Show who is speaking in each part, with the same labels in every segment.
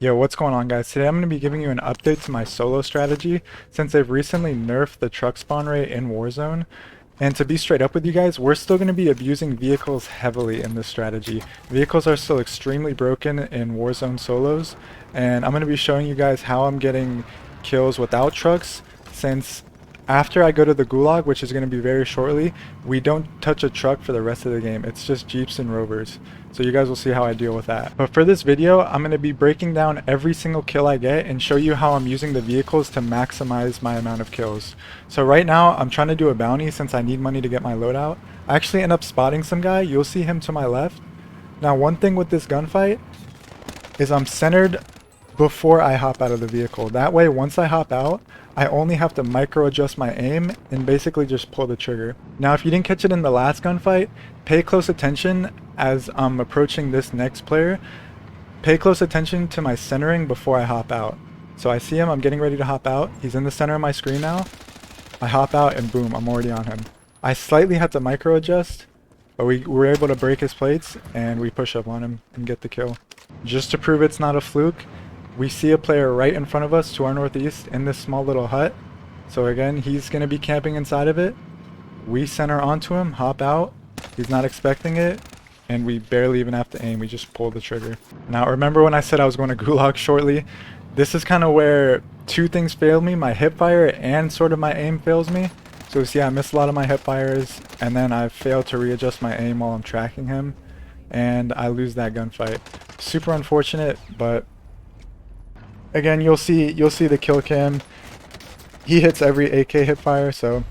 Speaker 1: Yo, what's going on, guys? Today I'm going to be giving you an update to my solo strategy since they've recently nerfed the truck spawn rate in Warzone. And to be straight up with you guys, we're still going to be abusing vehicles heavily in this strategy. Vehicles are still extremely broken in Warzone solos, and I'm going to be showing you guys how I'm getting kills without trucks since after I go to the gulag, which is going to be very shortly, we don't touch a truck for the rest of the game. It's just Jeeps and Rovers. So you guys will see how I deal with that. But for this video, I'm going to be breaking down every single kill I get and show you how I'm using the vehicles to maximize my amount of kills. So right now, I'm trying to do a bounty since I need money to get my loadout. I actually end up spotting some guy. You'll see him to my left. Now, one thing with this gunfight is I'm centered before I hop out of the vehicle. That way, once I hop out, I only have to micro adjust my aim and basically just pull the trigger. Now, if you didn't catch it in the last gunfight, pay close attention as I'm approaching this next player. Pay close attention to my centering before I hop out. So I see him, I'm getting ready to hop out. He's in the center of my screen now. I hop out and boom, I'm already on him. I slightly had to micro adjust, but we were able to break his plates and we push up on him and get the kill. Just to prove it's not a fluke, we see a player right in front of us to our northeast in this small little hut. So again, he's going to be camping inside of it. We center onto him, hop out. He's not expecting it, and we barely even have to aim. We just pull the trigger. Now, remember when I said I was going to gulag shortly? This is kind of where two things failed me. My hip fire and sort of my aim fails me. So see, I missed a lot of my hip fires, and then I failed to readjust my aim while I'm tracking him, and I lose that gunfight. Super unfortunate, but again, you'll see the kill cam. He hits every AK hipfire, so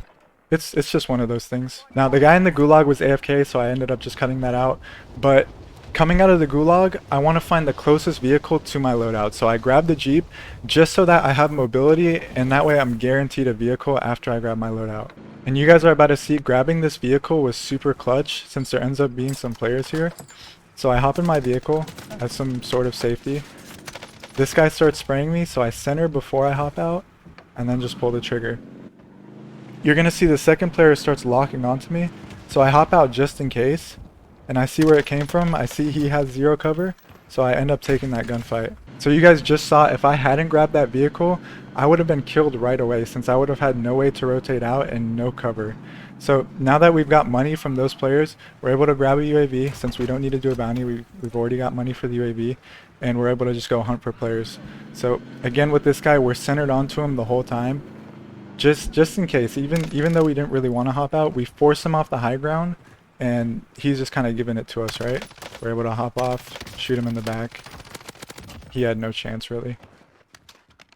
Speaker 1: it's just one of those things. Now, the guy in the gulag was AFK, so I ended up just cutting that out. But coming out of the gulag, I want to find the closest vehicle to my loadout. So I grabbed the Jeep just so that I have mobility, and that way I'm guaranteed a vehicle after I grab my loadout. And you guys are about to see, grabbing this vehicle was super clutch since there ends up being some players here. So I hop in my vehicle as some sort of safety. This guy starts spraying me, so I center before I hop out, and then just pull the trigger. You're going to see the second player starts locking onto me, so I hop out just in case, and I see where it came from. I see he has zero cover, so I end up taking that gunfight. So you guys just saw, if I hadn't grabbed that vehicle, I would have been killed right away since I would have had no way to rotate out and no cover. So now that we've got money from those players, we're able to grab a UAV since we don't need to do a bounty. We've already got money for the UAV, and we're able to just go hunt for players. So again, with this guy, we're centered onto him the whole time. Just in case, even though we didn't really want to hop out, we force him off the high ground, and he's just kind of giving it to us, right? We're able to hop off, shoot him in the back. He had no chance, really.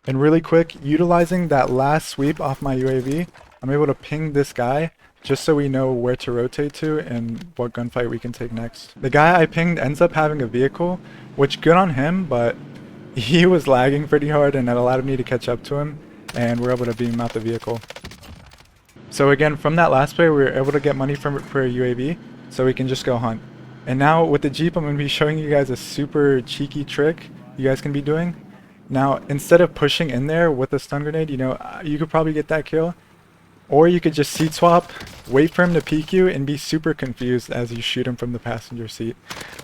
Speaker 1: And really quick, utilizing that last sweep off my UAV, I'm able to ping this guy just so we know where to rotate to and what gunfight we can take next. The guy I pinged ends up having a vehicle, which good on him, but he was lagging pretty hard and that allowed me to catch up to him, and we're able to beam out the vehicle. So again, from that last play, we were able to get money for a UAV, so we can just go hunt. And now with the Jeep, I'm going to be showing you guys a super cheeky trick you guys can be doing. Now, instead of pushing in there with a stun grenade, you know, you could probably get that kill. Or you could just seat swap, wait for him to peek you, and be super confused as you shoot him from the passenger seat.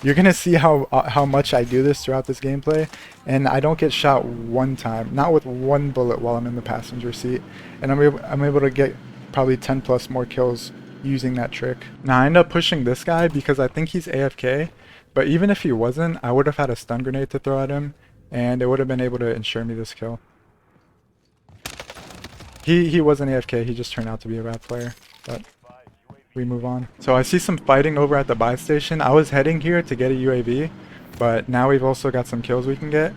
Speaker 1: You're going to see how much I do this throughout this gameplay, and I don't get shot one time, not with one bullet while I'm in the passenger seat. And I'm able to get probably 10 plus more kills using that trick. Now I end up pushing this guy because I think he's AFK, but even if he wasn't, I would have had a stun grenade to throw at him, and it would have been able to ensure me this kill. He wasn't AFK, he just turned out to be a rap player, but we move on. So I see some fighting over at the buy station. I was heading here to get a UAV, but now we've also got some kills we can get.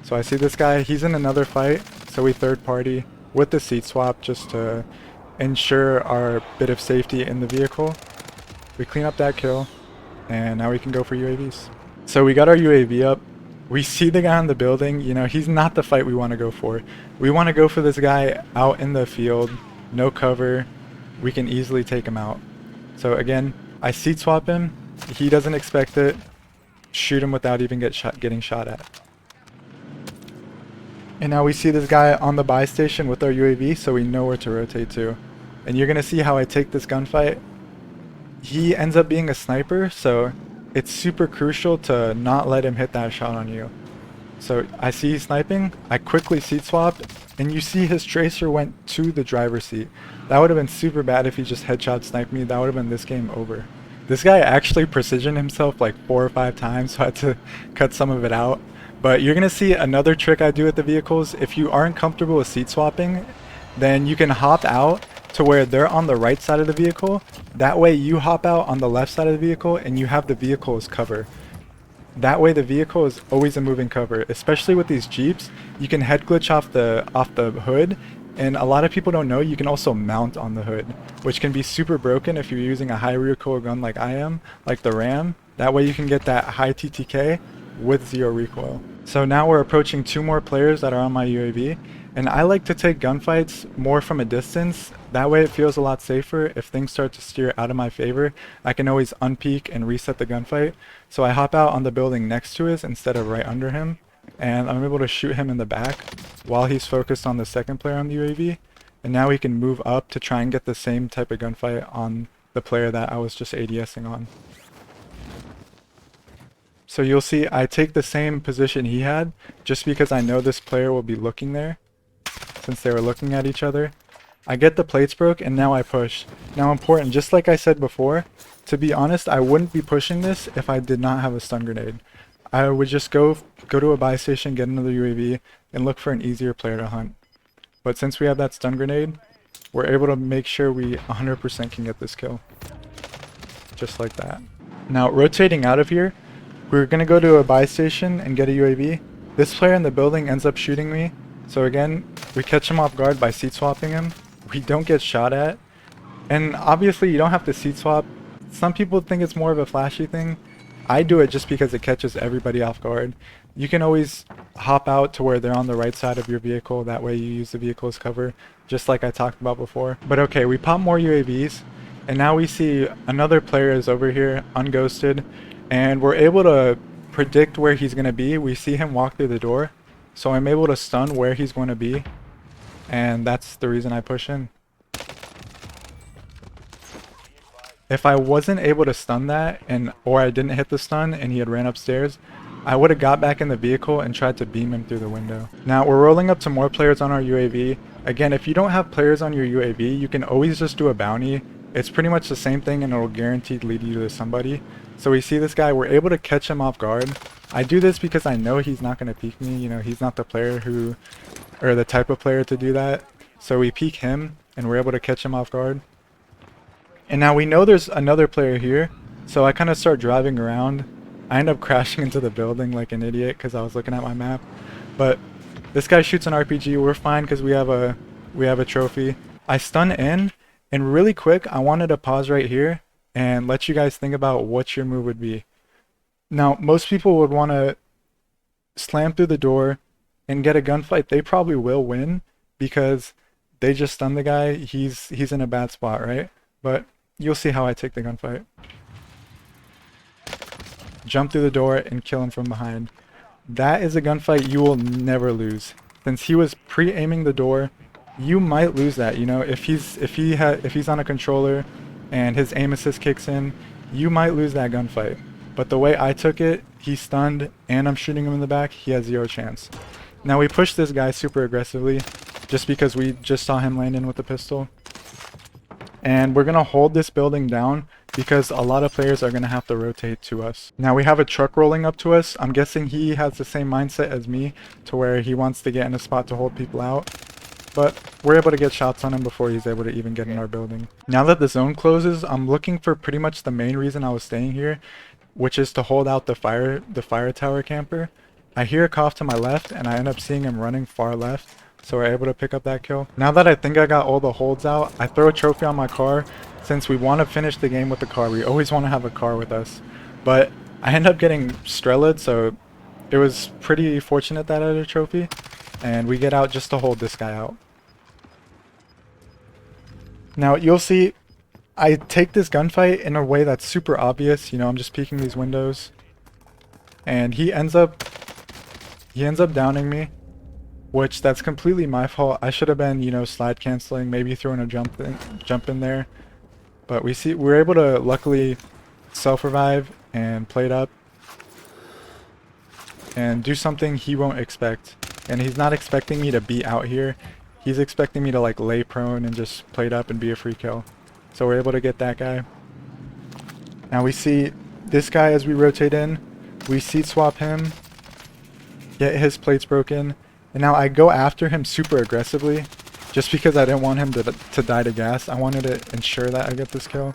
Speaker 1: So I see this guy, he's in another fight, so we third party with the seat swap just to ensure our bit of safety in the vehicle. We clean up that kill, and now we can go for UAVs. So we got our UAV up. We see the guy in the building, you know, he's not the fight we want to go for. We want to go for this guy out in the field, no cover. We can easily take him out. So again, I seat swap him. He doesn't expect it. Shoot him without even getting shot at. And now we see this guy on the buy station with our UAV, so we know where to rotate to. And you're going to see how I take this gunfight. He ends up being a sniper, so it's super crucial to not let him hit that shot on you. So I see he's sniping, I quickly seat swapped, and you see his tracer went to the driver's seat. That would have been super bad if he just headshot sniped me. That would have been this game over. This guy actually precisioned himself like 4 or 5 times, so I had to cut some of it out. But you're gonna see another trick I do with the vehicles. If you aren't comfortable with seat swapping, then you can hop out to where they're on the right side of the vehicle. That way you hop out on the left side of the vehicle and you have the vehicle as cover. That way the vehicle is always a moving cover, especially with these Jeeps. You can head glitch off the hood, and a lot of people don't know you can also mount on the hood, which can be super broken if you're using a high recoil gun like I am, like the Ram. That way you can get that high TTK with 0 recoil. So now we're approaching 2 more players that are on my UAV, and I like to take gunfights more from a distance. That way it feels a lot safer. If things start to steer out of my favor, I can always unpeak and reset the gunfight. So I hop out on the building next to his instead of right under him, and I'm able to shoot him in the back while he's focused on the second player on the UAV. And now he can move up to try and get the same type of gunfight on the player that I was just ADSing on. So you'll see I take the same position he had just because I know this player will be looking there, since they were looking at each other. I get the plates broke and now I push. Now important, just like I said before, to be honest, I wouldn't be pushing this if I did not have a stun grenade. I would just go to a buy station, get another UAV, and look for an easier player to hunt. But since we have that stun grenade, we're able to make sure we 100% can get this kill. Just like that. Now rotating out of here, we're going to go to a buy station and get a UAV. This player in the building ends up shooting me. So again, we catch him off guard by seat swapping him. We don't get shot at. And obviously you don't have to seat swap. Some people think it's more of a flashy thing. I do it just because it catches everybody off guard. You can always hop out to where they're on the right side of your vehicle. That way you use the vehicle as cover, just like I talked about before. But okay, we pop more UAVs. And now we see another player is over here, unghosted. And we're able to predict where he's going to be. We see him walk through the door. So I'm able to stun where he's going to be. And that's the reason I push in. If I wasn't able to stun that, or I didn't hit the stun and he had ran upstairs, I would have got back in the vehicle and tried to beam him through the window. Now we're rolling up to more players on our UAV. Again, if you don't have players on your UAV, you can always just do a bounty. It's pretty much the same thing and it'll guaranteed lead you to somebody. So we see this guy, we're able to catch him off guard. I do this because I know he's not going to peek me. You know, he's not the player who, or the type of player to do that. So we peek him and we're able to catch him off guard. And now we know there's another player here. So I kind of start driving around. I end up crashing into the building like an idiot because I was looking at my map. But this guy shoots an RPG. We're fine because we have a trophy. I stun in, and really quick, I wanted to pause right here and let you guys think about what your move would be. Now, most people would want to slam through the door and get a gunfight. They probably will win because they just stunned the guy. He's in a bad spot, right? But you'll see how I take the gunfight. Jump through the door and kill him from behind. That is a gunfight you will never lose. Since he was pre-aiming the door, you might lose that. You know, if he's on a controller and his aim assist kicks in, you might lose that gunfight. But the way I took it, he's stunned and I'm shooting him in the back, he has 0 chance. Now we push this guy super aggressively just because we just saw him land in with the pistol. And we're going to hold this building down because a lot of players are going to have to rotate to us. Now we have a truck rolling up to us. I'm guessing he has the same mindset as me to where he wants to get in a spot to hold people out. But we're able to get shots on him before he's able to even get in our building. Now that the zone closes, I'm looking for pretty much the main reason I was staying here, which is to hold out the fire tower camper. I hear a cough to my left and I end up seeing him running far left. So we're able to pick up that kill. Now that I think I got all the holds out, I throw a trophy on my car. Since we want to finish the game with the car, we always want to have a car with us. But I end up getting Streled, so it was pretty fortunate that I had a trophy. And we get out just to hold this guy out. Now you'll see I take this gunfight in a way that's super obvious. You know, I'm just peeking these windows. And he ends up downing me. Which that's completely my fault. I should have been, you know, slide canceling, maybe throwing a jump in there. But we're able to luckily self-revive and play it up. and do something he won't expect. And he's not expecting me to be out here. He's expecting me to like lay prone and just plate up and be a free kill. So we're able to get that guy. Now we see this guy as we rotate in. We seat swap him, get his plates broken, and now I go after him super aggressively just because I didn't want him to die to gas. I wanted to ensure that I get this kill.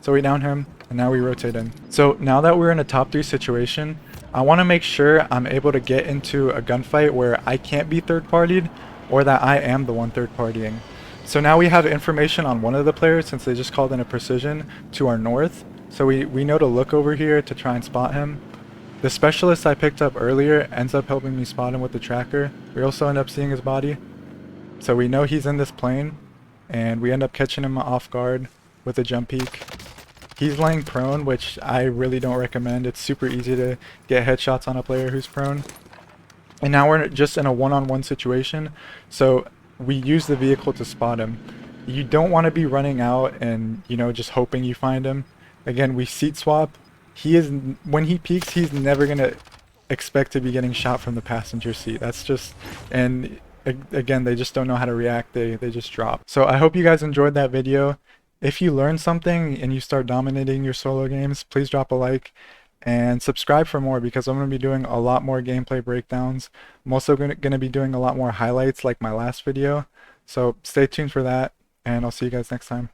Speaker 1: So we down him, and now we rotate in. So now that we're in a top 3 situation, I want to make sure I'm able to get into a gunfight where I can't be third-partied, or that I am the one third-partying. So now we have information on one of the players, since they just called in a precision, to our north. So we know to look over here to try and spot him. The specialist I picked up earlier ends up helping me spot him with the tracker. We also end up seeing his body. So we know he's in this plane, and we end up catching him off guard with a jump peek. He's laying prone, which I really don't recommend. It's super easy to get headshots on a player who's prone. And now we're just in a one-on-one situation, so we use the vehicle to spot him. You don't want to be running out and, you know, just hoping you find him. Again, we seat swap. When he peeks, he's never going to expect to be getting shot from the passenger seat. That's just, and again, they just don't know how to react. They just drop. So I hope you guys enjoyed that video. If you learned something and you start dominating your solo games, please drop a like and subscribe for more, because I'm going to be doing a lot more gameplay breakdowns. I'm also going to be doing a lot more highlights like my last video. So stay tuned for that, and I'll see you guys next time.